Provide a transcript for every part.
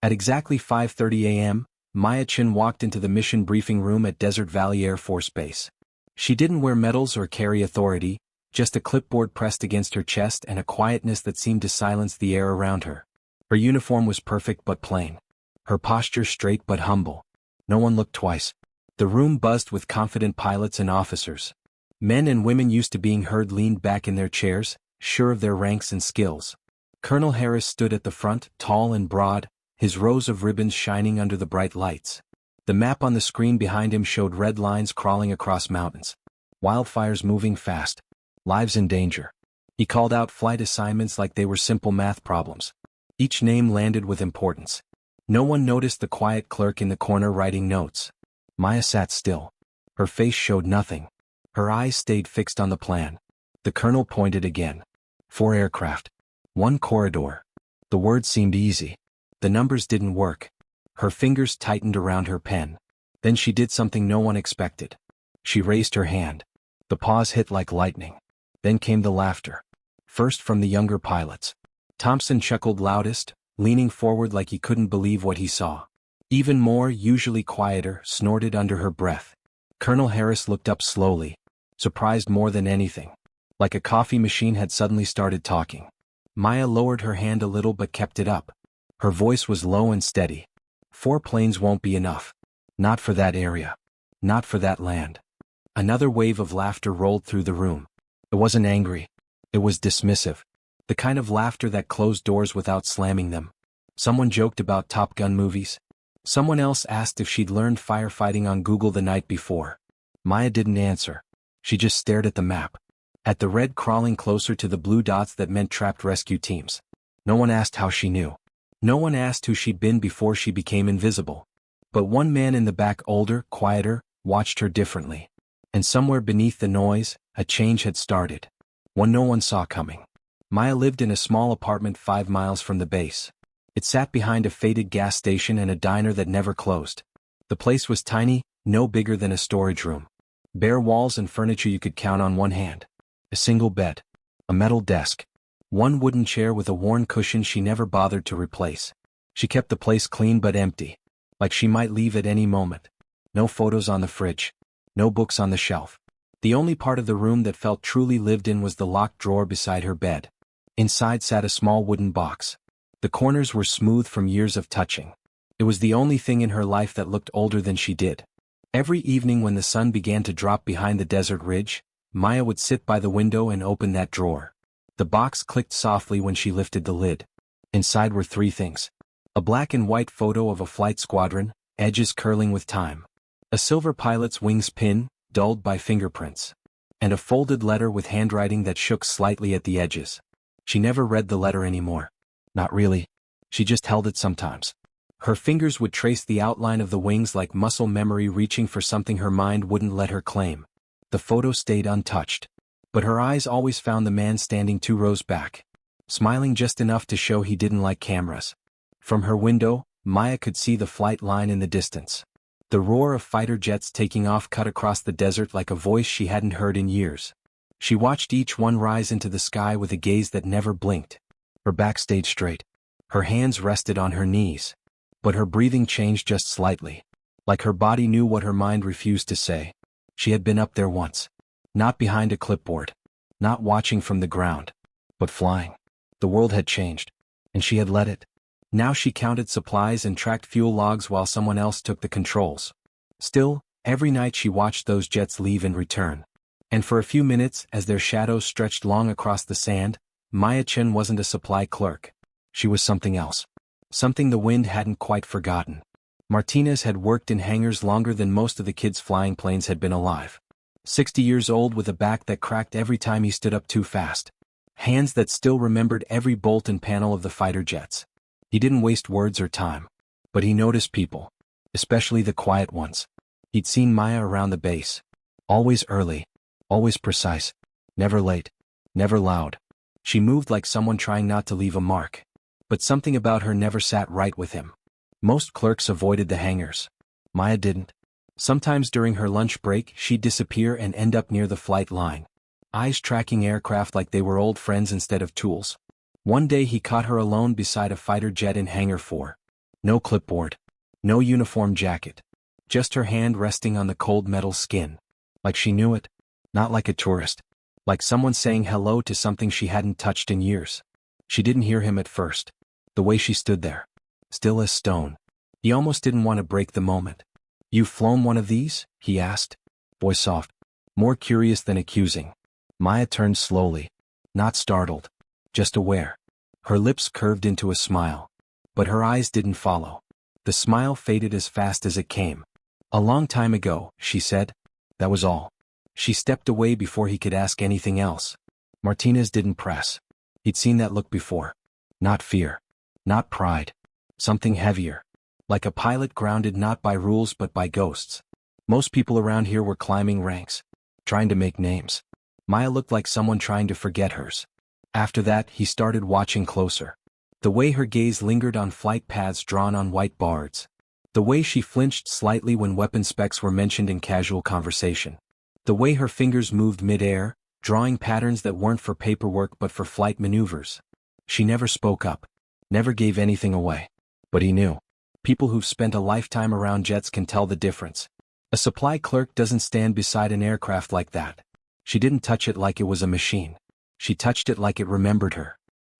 At exactly 5:30 a.m., Maya Chen walked into the mission briefing room at Desert Valley Air Force Base. She didn't wear medals or carry authority, just a clipboard pressed against her chest and a quietness that seemed to silence the air around her. Her uniform was perfect but plain. Her posture straight but humble. No one looked twice. The room buzzed with confident pilots and officers. Men and women used to being heard leaned back in their chairs, sure of their ranks and skills. Colonel Harris stood at the front, tall and broad, his rows of ribbons shining under the bright lights. The map on the screen behind him showed red lines crawling across mountains. Wildfires moving fast. Lives in danger. He called out flight assignments like they were simple math problems. Each name landed with importance. No one noticed the quiet clerk in the corner writing notes. Maya sat still. Her face showed nothing. Her eyes stayed fixed on the plan. The colonel pointed again. 4 aircraft. 1 corridor. The words seemed easy. The numbers didn't work. Her fingers tightened around her pen. Then she did something no one expected. She raised her hand. The pause hit like lightning. Then came the laughter. First from the younger pilots. Thompson chuckled loudest, leaning forward like he couldn't believe what he saw. Even more, usually quieter, snorted under her breath. Colonel Harris looked up slowly, surprised more than anything. Like a coffee machine had suddenly started talking. Maya lowered her hand a little but kept it up. Her voice was low and steady. 4 planes won't be enough. Not for that area. Not for that land. Another wave of laughter rolled through the room. It wasn't angry. It was dismissive. The kind of laughter that closed doors without slamming them. Someone joked about Top Gun movies. Someone else asked if she'd learned firefighting on Google the night before. Maya didn't answer. She just stared at the map. At the red crawling closer to the blue dots that meant trapped rescue teams. No one asked how she knew. No one asked who she'd been before she became invisible. But one man in the back, older, quieter, watched her differently. And somewhere beneath the noise, a change had started. One no one saw coming. Maya lived in a small apartment 5 miles from the base. It sat behind a faded gas station and a diner that never closed. The place was tiny, no bigger than a storage room. Bare walls and furniture you could count on one hand. A single bed. A metal desk. One wooden chair with a worn cushion she never bothered to replace. She kept the place clean but empty. Like she might leave at any moment. No photos on the fridge. No books on the shelf. The only part of the room that felt truly lived in was the locked drawer beside her bed. Inside sat a small wooden box. The corners were smooth from years of touching. It was the only thing in her life that looked older than she did. Every evening when the sun began to drop behind the desert ridge, Maya would sit by the window and open that drawer. The box clicked softly when she lifted the lid. Inside were 3 things. A black and white photo of a flight squadron, edges curling with time. A silver pilot's wings pin, dulled by fingerprints. And a folded letter with handwriting that shook slightly at the edges. She never read the letter anymore. Not really. She just held it sometimes. Her fingers would trace the outline of the wings like muscle memory reaching for something her mind wouldn't let her claim. The photo stayed untouched. But her eyes always found the man standing 2 rows back. Smiling just enough to show he didn't like cameras. From her window, Maya could see the flight line in the distance. The roar of fighter jets taking off cut across the desert like a voice she hadn't heard in years. She watched each one rise into the sky with a gaze that never blinked. Her back stayed straight. Her hands rested on her knees. But her breathing changed just slightly. Like her body knew what her mind refused to say. She had been up there once. Not behind a clipboard. Not watching from the ground. But flying. The world had changed. And she had let it. Now she counted supplies and tracked fuel logs while someone else took the controls. Still, every night she watched those jets leave and return. And for a few minutes, as their shadows stretched long across the sand, Maya Chen wasn't a supply clerk. She was something else. Something the wind hadn't quite forgotten. Martinez had worked in hangars longer than most of the kids flying planes had been alive. 60 years old with a back that cracked every time he stood up too fast. Hands that still remembered every bolt and panel of the fighter jets. He didn't waste words or time. But he noticed people. Especially the quiet ones. He'd seen Maya around the base. Always early. Always precise. Never late. Never loud. She moved like someone trying not to leave a mark. But something about her never sat right with him. Most clerks avoided the hangars. Maya didn't. Sometimes during her lunch break, she'd disappear and end up near the flight line. Eyes tracking aircraft like they were old friends instead of tools. One day he caught her alone beside a fighter jet in Hangar 4. No clipboard. No uniform jacket. Just her hand resting on the cold metal skin. Like she knew it. Not like a tourist. Like someone saying hello to something she hadn't touched in years. She didn't hear him at first. The way she stood there. Still as stone. He almost didn't want to break the moment. "You've flown one of these?" he asked. Voice soft. More curious than accusing. Maya turned slowly. Not startled. Just aware. Her lips curved into a smile. But her eyes didn't follow. The smile faded as fast as it came. "A long time ago," she said. That was all. She stepped away before he could ask anything else. Martinez didn't press. He'd seen that look before. Not fear. Not pride. Something heavier. Like a pilot grounded not by rules but by ghosts. Most people around here were climbing ranks. Trying to make names. Maya looked like someone trying to forget hers. After that, he started watching closer. The way her gaze lingered on flight paths drawn on white boards. The way she flinched slightly when weapon specs were mentioned in casual conversation. The way her fingers moved mid-air, drawing patterns that weren't for paperwork but for flight maneuvers. She never spoke up. Never gave anything away. But he knew. People who've spent a lifetime around jets can tell the difference. A supply clerk doesn't stand beside an aircraft like that. She didn't touch it like it was a machine. She touched it like it remembered her.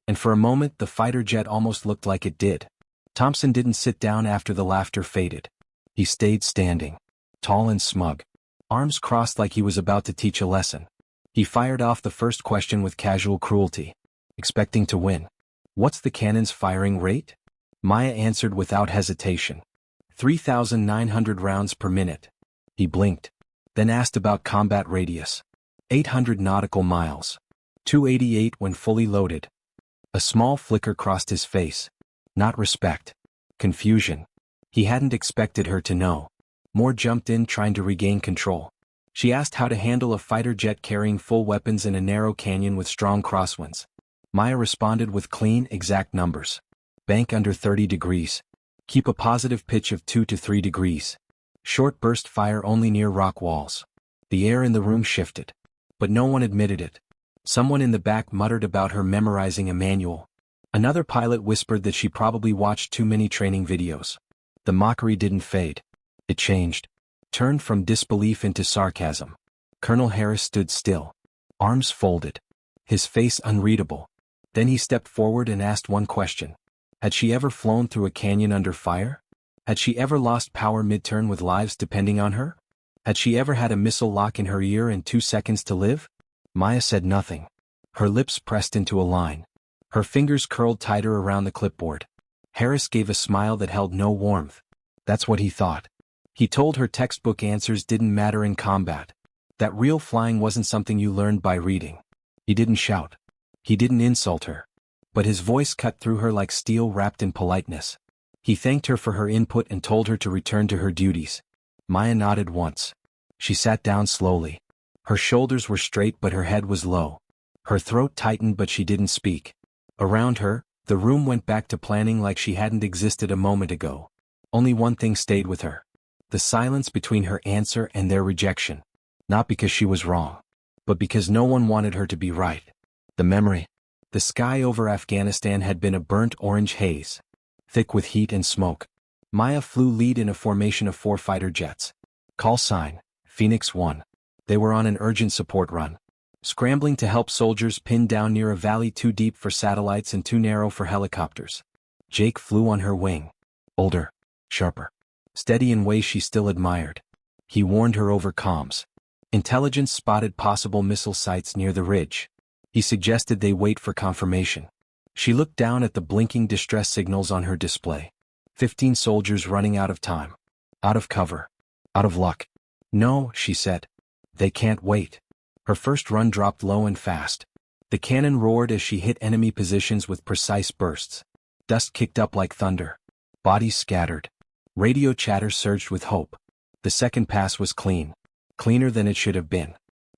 And for a moment the fighter jet almost looked like it did. Thompson didn't sit down after the laughter faded. He stayed standing. Tall and smug. Arms crossed like he was about to teach a lesson. He fired off the first question with casual cruelty. Expecting to win. "What's the cannon's firing rate?" Maya answered without hesitation. 3,900 rounds per minute. He blinked. Then asked about combat radius. 800 nautical miles. 288 when fully loaded. A small flicker crossed his face. Not respect. Confusion. He hadn't expected her to know. Moore jumped in trying to regain control. She asked how to handle a fighter jet carrying full weapons in a narrow canyon with strong crosswinds. Maya responded with clean, exact numbers. Bank under 30 degrees. Keep a positive pitch of 2 to 3 degrees. Short burst fire only near rock walls. The air in the room shifted. But no one admitted it. Someone in the back muttered about her memorizing a manual. Another pilot whispered that she probably watched too many training videos. The mockery didn't fade. It changed. Turned from disbelief into sarcasm. Colonel Harris stood still. Arms folded. His face unreadable. Then he stepped forward and asked one question. Had she ever flown through a canyon under fire? Had she ever lost power mid-turn with lives depending on her? Had she ever had a missile lock in her ear and 2 seconds to live? Maya said nothing. Her lips pressed into a line. Her fingers curled tighter around the clipboard. Harris gave a smile that held no warmth. That's what he thought. He told her textbook answers didn't matter in combat. That real flying wasn't something you learned by reading. He didn't shout. He didn't insult her. But his voice cut through her like steel wrapped in politeness. He thanked her for her input and told her to return to her duties. Maya nodded once. She sat down slowly. Her shoulders were straight but her head was low. Her throat tightened but she didn't speak. Around her, the room went back to planning like she hadn't existed a moment ago. Only one thing stayed with her. The silence between her answer and their rejection. Not because she was wrong. But because no one wanted her to be right. The memory. The sky over Afghanistan had been a burnt orange haze. Thick with heat and smoke. Maya flew lead in a formation of 4 fighter jets. Call sign, Phoenix 1. They were on an urgent support run. Scrambling to help soldiers pinned down near a valley too deep for satellites and too narrow for helicopters. Jake flew on her wing. Older. Sharper. Steady in ways she still admired. He warned her over comms. Intelligence spotted possible missile sites near the ridge. He suggested they wait for confirmation. She looked down at the blinking distress signals on her display. 15 soldiers running out of time. Out of cover. Out of luck. No, she said. They can't wait. Her first run dropped low and fast. The cannon roared as she hit enemy positions with precise bursts. Dust kicked up like thunder. Bodies scattered. Radio chatter surged with hope. The second pass was clean. Cleaner than it should have been.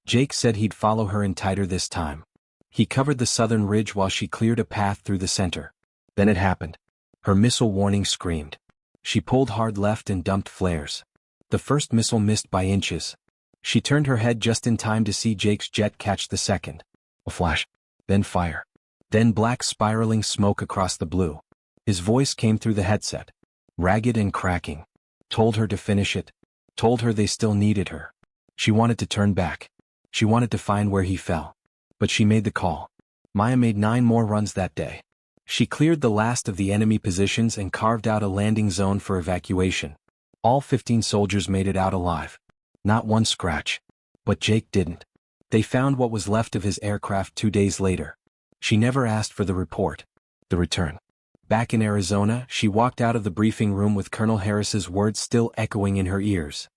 Jake said he'd follow her in tighter this time. He covered the southern ridge while she cleared a path through the center. Then it happened. Her missile warning screamed. She pulled hard left and dumped flares. The first missile missed by inches. She turned her head just in time to see Jake's jet catch the second. A flash. Then fire. Then black spiraling smoke across the blue. His voice came through the headset. ragged and cracking. Told her to finish it. Told her they still needed her. She wanted to turn back. She wanted to find where he fell. But she made the call. Maya made 9 more runs that day. She cleared the last of the enemy positions and carved out a landing zone for evacuation. All 15 soldiers made it out alive. Not one scratch. But Jake didn't. They found what was left of his aircraft 2 days later. She never asked for the report. The return. Back in Arizona, she walked out of the briefing room with Colonel Harris's words still echoing in her ears.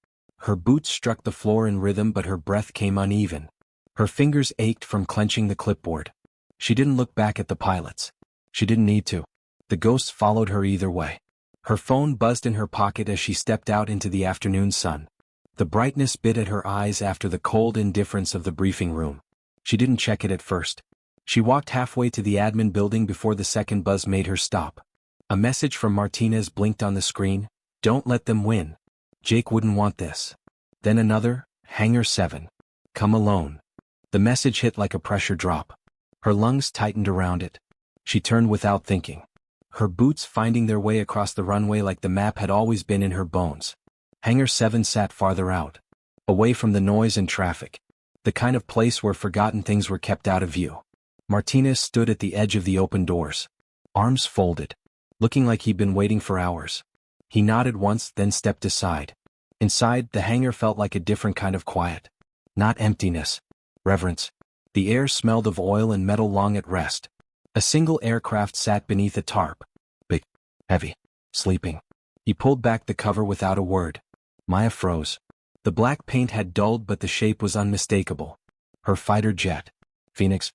Her boots struck the floor in rhythm, but her breath came uneven. Her fingers ached from clenching the clipboard. She didn't look back at the pilots. She didn't need to. The ghosts followed her either way. Her phone buzzed in her pocket as she stepped out into the afternoon sun. The brightness bit at her eyes after the cold indifference of the briefing room. She didn't check it at first. She walked halfway to the admin building before the second buzz made her stop. A message from Martinez blinked on the screen. Don't let them win. Jake wouldn't want this. Then another, Hangar 7. Come alone. The message hit like a pressure drop. Her lungs tightened around it. She turned without thinking. Her boots finding their way across the runway like the map had always been in her bones. Hangar 7 sat farther out. Away from the noise and traffic. The kind of place where forgotten things were kept out of view. Martinez stood at the edge of the open doors. Arms folded. Looking like he'd been waiting for hours. He nodded once, then stepped aside. Inside, the hangar felt like a different kind of quiet. Not emptiness. Reverence. The air smelled of oil and metal long at rest. A single aircraft sat beneath a tarp. Big. Heavy. Sleeping. He pulled back the cover without a word. Maya froze. The black paint had dulled, but the shape was unmistakable. Her fighter jet. Phoenix.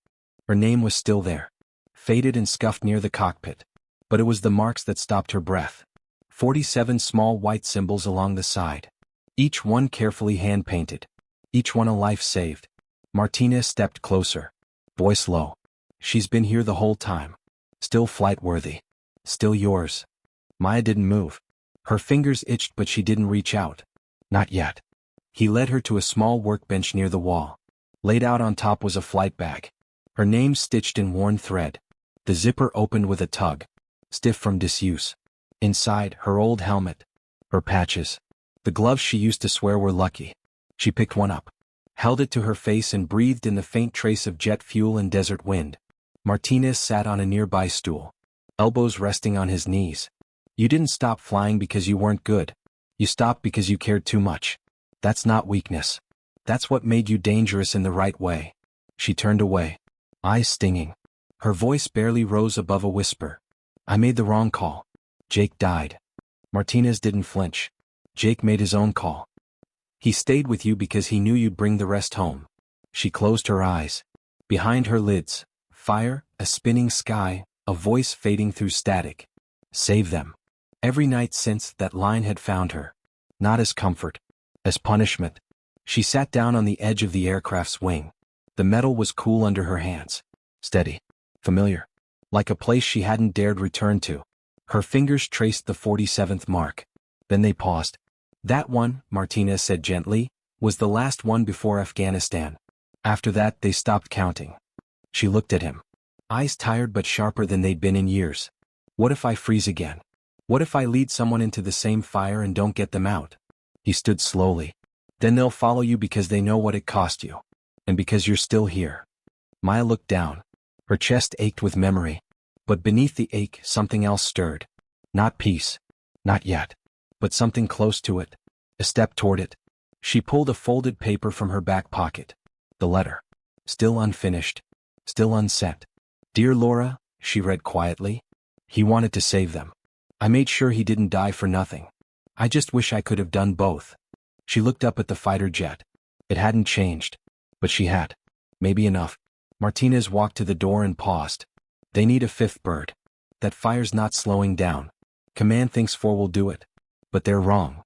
Her name was still there. Faded and scuffed near the cockpit. But it was the marks that stopped her breath. 47 small white symbols along the side. Each one carefully hand-painted. Each one a life saved. Martinez stepped closer. Voice low. She's been here the whole time. Still flight-worthy. Still yours. Maya didn't move. Her fingers itched, but she didn't reach out. Not yet. He led her to a small workbench near the wall. Laid out on top was a flight bag. Her name stitched in worn thread. The zipper opened with a tug. Stiff from disuse. Inside, her old helmet. Her patches. The gloves she used to swear were lucky. She picked one up. Held it to her face and breathed in the faint trace of jet fuel and desert wind. Martinez sat on a nearby stool. Elbows resting on his knees. You didn't stop flying because you weren't good. You stopped because you cared too much. That's not weakness. That's what made you dangerous in the right way. She turned away. Eyes stinging. Her voice barely rose above a whisper. I made the wrong call. Jake died. Martinez didn't flinch. Jake made his own call. He stayed with you because he knew you'd bring the rest home. She closed her eyes. Behind her lids, fire, a spinning sky, a voice fading through static. Save them. Every night since, that line had found her. Not as comfort. As punishment. She sat down on the edge of the aircraft's wing. The metal was cool under her hands. Steady. Familiar. Like a place she hadn't dared return to. Her fingers traced the 47th mark. Then they paused. That one, Martinez said gently, was the last one before Afghanistan. After that, they stopped counting. She looked at him. Eyes tired but sharper than they'd been in years. What if I freeze again? What if I lead someone into the same fire and don't get them out? He stood slowly. Then they'll follow you because they know what it cost you. And because you're still here. Maya looked down. Her chest ached with memory. But beneath the ache, something else stirred. Not peace. Not yet. But something close to it. A step toward it. She pulled a folded paper from her back pocket. The letter. Still unfinished. Still unsent. Dear Laura, she read quietly. He wanted to save them. I made sure he didn't die for nothing. I just wish I could have done both. She looked up at the fighter jet. It hadn't changed. But she had. Maybe enough. Martinez walked to the door and paused. They need a 5th bird. That fire's not slowing down. Command thinks 4 will do it. But they're wrong.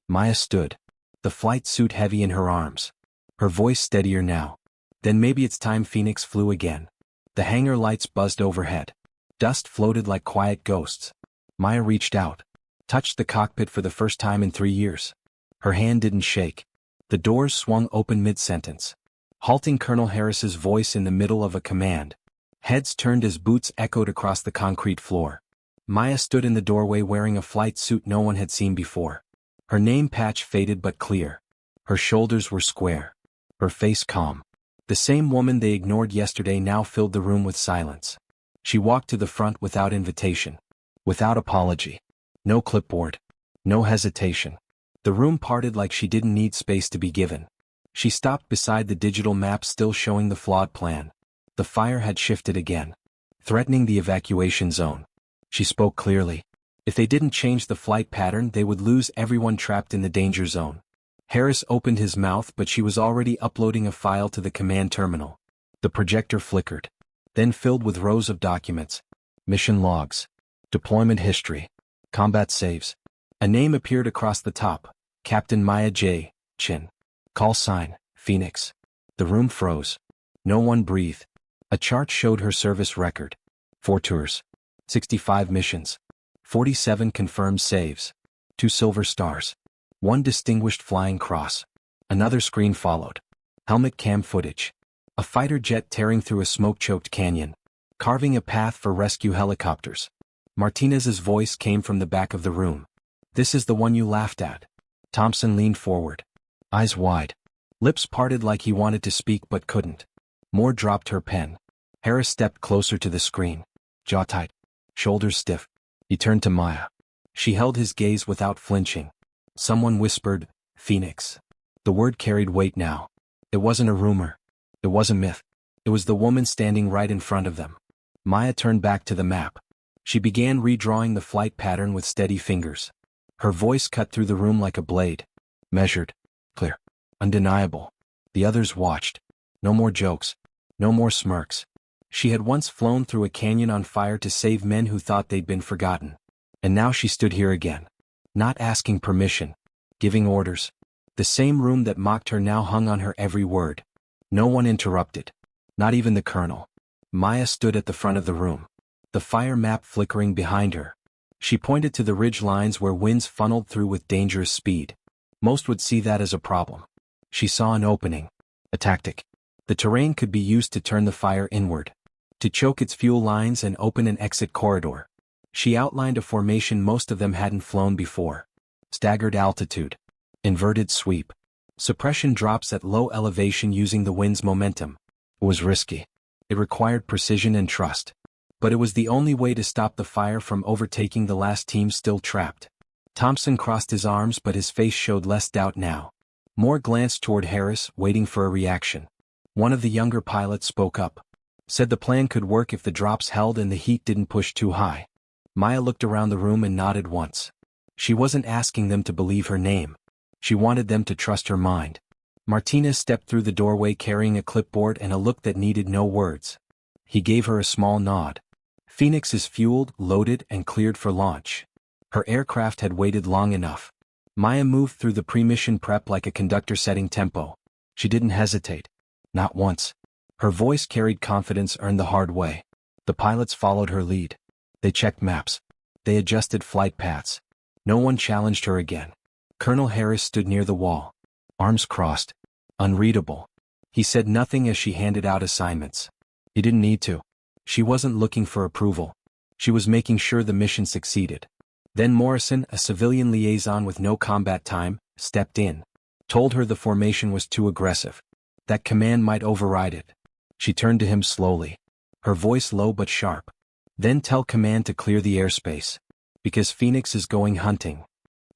Maya stood. The flight suit heavy in her arms. Her voice steadier now. Then maybe it's time Phoenix flew again. The hangar lights buzzed overhead. Dust floated like quiet ghosts. Maya reached out. Touched the cockpit for the first time in 3 years. Her hand didn't shake. The doors swung open mid-sentence. Halting Colonel Harris's voice in the middle of a command. Heads turned as boots echoed across the concrete floor. Maya stood in the doorway wearing a flight suit no one had seen before. Her name patch faded but clear. Her shoulders were square. Her face calm. The same woman they ignored yesterday now filled the room with silence. She walked to the front without invitation. Without apology. No clipboard. No hesitation. The room parted like she didn't need space to be given. She stopped beside the digital map still showing the flawed plan. The fire had shifted again, threatening the evacuation zone. She spoke clearly. If they didn't change the flight pattern, they would lose everyone trapped in the danger zone. Harris opened his mouth, but she was already uploading a file to the command terminal. The projector flickered, then filled with rows of documents. Mission logs. Deployment history. Combat saves. A name appeared across the top. Captain Maya J. Chin. Call sign, Phoenix. The room froze. No one breathed. A chart showed her service record. 4 tours. 65 missions. 47 confirmed saves. 2 silver stars. 1 distinguished flying cross. Another screen followed. Helmet cam footage. A fighter jet tearing through a smoke-choked canyon, carving a path for rescue helicopters. Martinez's voice came from the back of the room. This is the one you laughed at. Thompson leaned forward. Eyes wide. Lips parted like he wanted to speak but couldn't. Moore dropped her pen. Harris stepped closer to the screen. Jaw tight. Shoulders stiff. He turned to Maya. She held his gaze without flinching. Someone whispered, Phoenix. The word carried weight now. It wasn't a rumor. It was a myth. It was the woman standing right in front of them. Maya turned back to the map. She began redrawing the flight pattern with steady fingers. Her voice cut through the room like a blade. Measured. Clear. Undeniable. The others watched. No more jokes. No more smirks. She had once flown through a canyon on fire to save men who thought they'd been forgotten. And now she stood here again. Not asking permission. Giving orders. The same room that mocked her now hung on her every word. No one interrupted. Not even the colonel. Maya stood at the front of the room. The fire map flickering behind her. She pointed to the ridge lines where winds funneled through with dangerous speed. Most would see that as a problem. She saw an opening. A tactic. The terrain could be used to turn the fire inward. To choke its fuel lines and open an exit corridor. She outlined a formation most of them hadn't flown before. Staggered altitude. Inverted sweep. Suppression drops at low elevation using the wind's momentum. It was risky. It required precision and trust. But it was the only way to stop the fire from overtaking the last team still trapped. Thompson crossed his arms, but his face showed less doubt now. Moore glanced toward Harris, waiting for a reaction. One of the younger pilots spoke up. Said the plan could work if the drops held and the heat didn't push too high. Maya looked around the room and nodded once. She wasn't asking them to believe her name. She wanted them to trust her mind. Martinez stepped through the doorway carrying a clipboard and a look that needed no words. He gave her a small nod. Phoenix is fueled, loaded, and cleared for launch. Her aircraft had waited long enough. Maya moved through the pre-mission prep like a conductor setting tempo. She didn't hesitate. Not once. Her voice carried confidence earned the hard way. The pilots followed her lead. They checked maps. They adjusted flight paths. No one challenged her again. Colonel Harris stood near the wall. Arms crossed. Unreadable. He said nothing as she handed out assignments. He didn't need to. She wasn't looking for approval. She was making sure the mission succeeded. Then Morrison, a civilian liaison with no combat time, stepped in. Told her the formation was too aggressive. That command might override it. She turned to him slowly. Her voice low but sharp. Then tell command to clear the airspace. Because Phoenix is going hunting.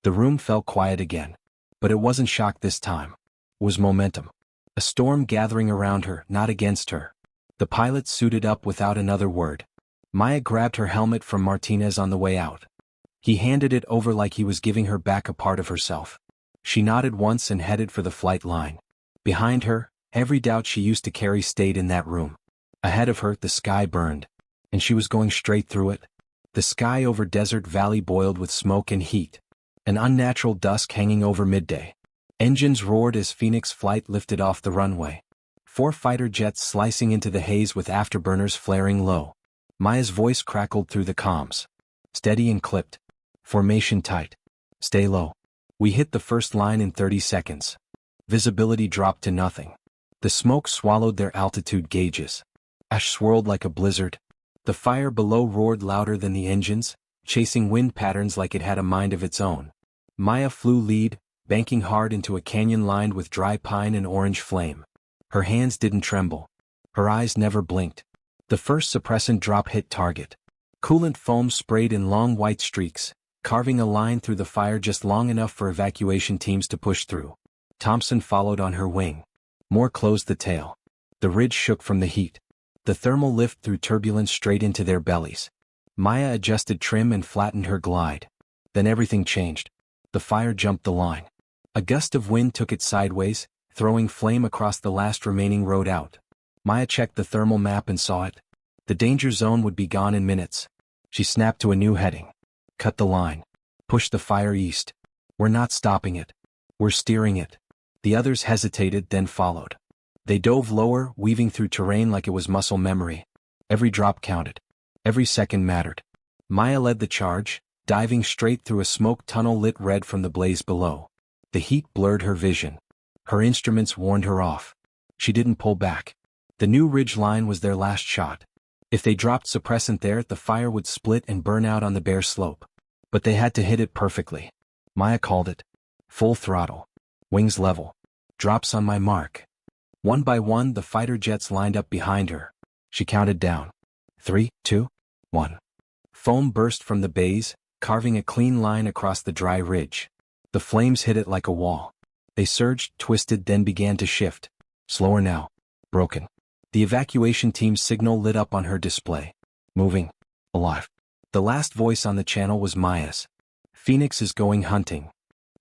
The room fell quiet again. But it wasn't shock this time. It was momentum. A storm gathering around her, not against her. The pilot suited up without another word. Maya grabbed her helmet from Martinez on the way out. He handed it over like he was giving her back a part of herself. She nodded once and headed for the flight line. Behind her, every doubt she used to carry stayed in that room. Ahead of her, the sky burned. And she was going straight through it. The sky over Desert Valley boiled with smoke and heat. An unnatural dusk hanging over midday. Engines roared as Phoenix flight lifted off the runway. 4 fighter jets slicing into the haze with afterburners flaring low. Maya's voice crackled through the comms. Steady and clipped. Formation tight. Stay low. We hit the first line in 30 seconds. Visibility dropped to nothing. The smoke swallowed their altitude gauges. Ash swirled like a blizzard. The fire below roared louder than the engines, chasing wind patterns like it had a mind of its own. Maya flew lead, banking hard into a canyon lined with dry pine and orange flame. Her hands didn't tremble. Her eyes never blinked. The first suppressant drop hit target. Coolant foam sprayed in long white streaks, carving a line through the fire just long enough for evacuation teams to push through. Thompson followed on her wing. Moore closed the tail. The ridge shook from the heat. The thermal lift threw turbulence straight into their bellies. Maya adjusted trim and flattened her glide. Then everything changed. The fire jumped the line. A gust of wind took it sideways, throwing flame across the last remaining road out. Maya checked the thermal map and saw it. The danger zone would be gone in minutes. She snapped to a new heading. Cut the line. Push the fire east. We're not stopping it. We're steering it. The others hesitated, then followed. They dove lower, weaving through terrain like it was muscle memory. Every drop counted. Every second mattered. Maya led the charge, diving straight through a smoke tunnel lit red from the blaze below. The heat blurred her vision. Her instruments warned her off. She didn't pull back. The new ridge line was their last shot. If they dropped suppressant there, the fire would split and burn out on the bare slope. But they had to hit it perfectly. Maya called it. Full throttle. Wings level. Drops on my mark. One by one, the fighter jets lined up behind her. She counted down. 3, 2, 1. Foam burst from the bays, carving a clean line across the dry ridge. The flames hit it like a wall. They surged, twisted, then began to shift. Slower now. Broken. The evacuation team's signal lit up on her display. Moving. Alive. The last voice on the channel was Maya's. Phoenix is going hunting.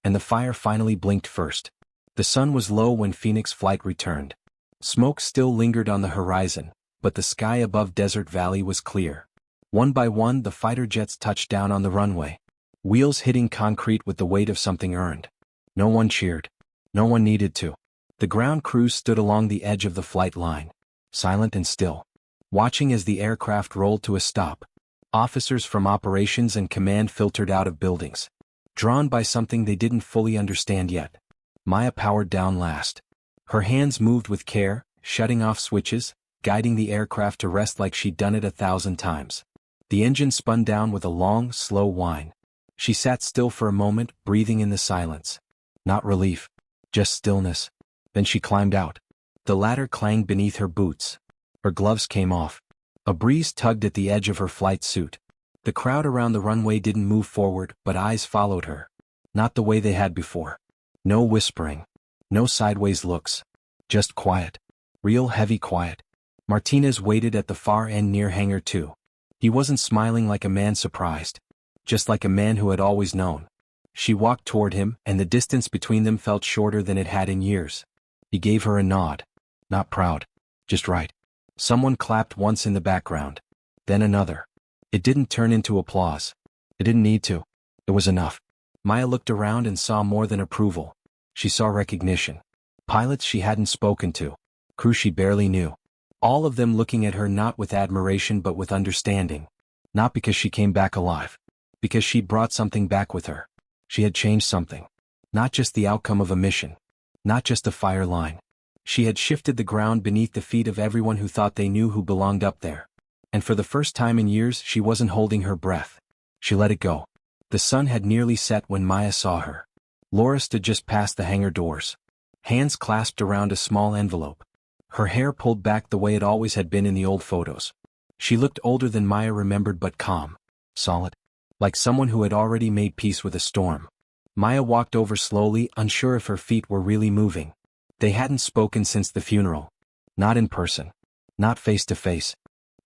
And the fire finally blinked first. The sun was low when Phoenix flight returned. Smoke still lingered on the horizon, but the sky above Desert Valley was clear. One by one, the fighter jets touched down on the runway. Wheels hitting concrete with the weight of something earned. No one cheered. No one needed to. The ground crews stood along the edge of the flight line, silent and still, watching as the aircraft rolled to a stop. Officers from operations and command filtered out of buildings, drawn by something they didn't fully understand yet. Maya powered down last. Her hands moved with care, shutting off switches, guiding the aircraft to rest like she'd done it 1,000 times. The engine spun down with a long, slow whine. She sat still for a moment, breathing in the silence. Not relief, just stillness. Then she climbed out. The ladder clanged beneath her boots. Her gloves came off. A breeze tugged at the edge of her flight suit. The crowd around the runway didn't move forward, but eyes followed her. Not the way they had before. No whispering. No sideways looks. Just quiet. Real heavy quiet. Martinez waited at the far end near Hangar 2. He wasn't smiling like a man surprised. Just like a man who had always known. She walked toward him, and the distance between them felt shorter than it had in years. He gave her a nod. Not proud. Just right. Someone clapped once in the background. Then another. It didn't turn into applause. It didn't need to. It was enough. Maya looked around and saw more than approval. She saw recognition. Pilots she hadn't spoken to. Crew she barely knew. All of them looking at her not with admiration but with understanding. Not because she came back alive. Because she brought something back with her. She had changed something. Not just the outcome of a mission. Not just a fire line. She had shifted the ground beneath the feet of everyone who thought they knew who belonged up there. And for the first time in years, she wasn't holding her breath. She let it go. The sun had nearly set when Maya saw her. Laura stood just past the hangar doors. Hands clasped around a small envelope. Her hair pulled back the way it always had been in the old photos. She looked older than Maya remembered but calm. Solid. Like someone who had already made peace with a storm. Maya walked over slowly, unsure if her feet were really moving. They hadn't spoken since the funeral. Not in person. Not face to face.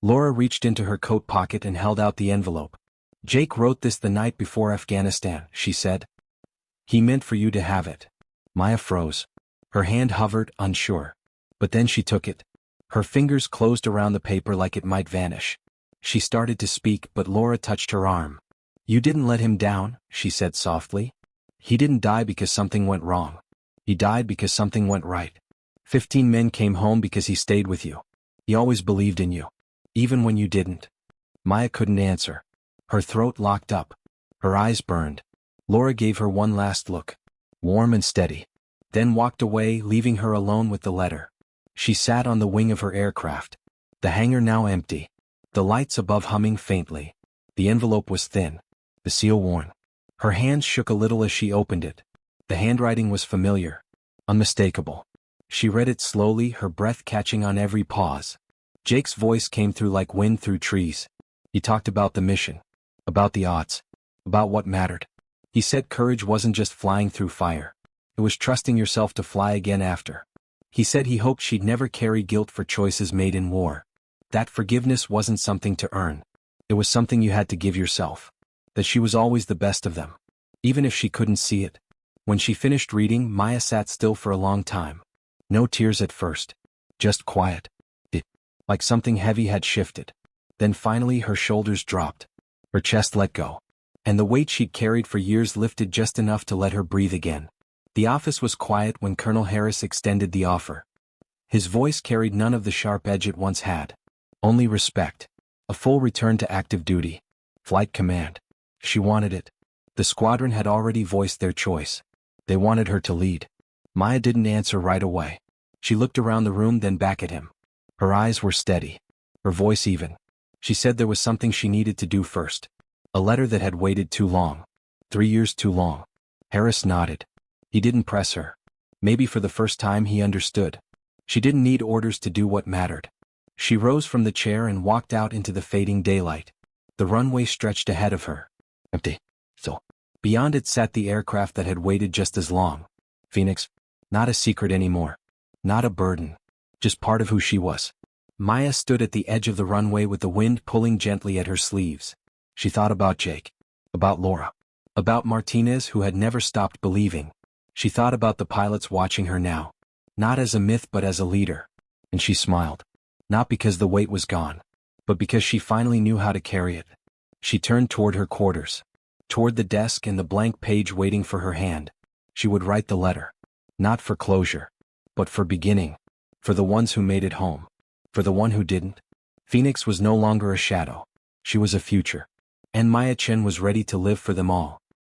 Laura reached into her coat pocket and held out the envelope. Jake wrote this the night before Afghanistan, she said. He meant for you to have it. Maya froze. Her hand hovered, unsure. But then she took it. Her fingers closed around the paper like it might vanish. She started to speak, but Laura touched her arm. You didn't let him down, she said softly. He didn't die because something went wrong. He died because something went right. 15 men came home because he stayed with you. He always believed in you. Even when you didn't. Maya couldn't answer. Her throat locked up. Her eyes burned. Laura gave her one last look. Warm and steady. Then walked away, leaving her alone with the letter. She sat on the wing of her aircraft. The hangar now empty. The lights above humming faintly. The envelope was thin. the seal worn. Her hands shook a little as she opened it. The handwriting was familiar, unmistakable. She read it slowly, her breath catching on every pause. Jake's voice came through like wind through trees. He talked about the mission, about the odds, about what mattered. He said courage wasn't just flying through fire. It was trusting yourself to fly again after. He said he hoped she'd never carry guilt for choices made in war. That forgiveness wasn't something to earn. It was something you had to give yourself. That she was always the best of them, even if she couldn't see it. When she finished reading, Maya sat still for a long time. No tears at first. Just quiet. Like something heavy had shifted. Then finally her shoulders dropped. Her chest let go. And the weight she'd carried for years lifted just enough to let her breathe again. The office was quiet when Colonel Harris extended the offer. His voice carried none of the sharp edge it once had. Only respect. A full return to active duty. Flight command. She wanted it. The squadron had already voiced their choice. They wanted her to lead. Maya didn't answer right away. She looked around the room, then back at him. Her eyes were steady. Her voice even. She said there was something she needed to do first. A letter that had waited too long. 3 years too long. Harris nodded. He didn't press her. Maybe for the first time he understood. She didn't need orders to do what mattered. She rose from the chair and walked out into the fading daylight. The runway stretched ahead of her. Empty. So. Beyond it sat the aircraft that had waited just as long. Phoenix. Not a secret anymore. Not a burden. Just part of who she was. Maya stood at the edge of the runway with the wind pulling gently at her sleeves. She thought about Jake. About Laura. About Martinez, who had never stopped believing. She thought about the pilots watching her now. Not as a myth but as a leader. And she smiled. Not because the weight was gone, but because she finally knew how to carry it. She turned toward her quarters. Toward the desk and the blank page waiting for her hand. She would write the letter. Not for closure, but for beginning. For the ones who made it home. For the one who didn't. Phoenix was no longer a shadow. She was a future. And Maya Chen was ready to live for them all.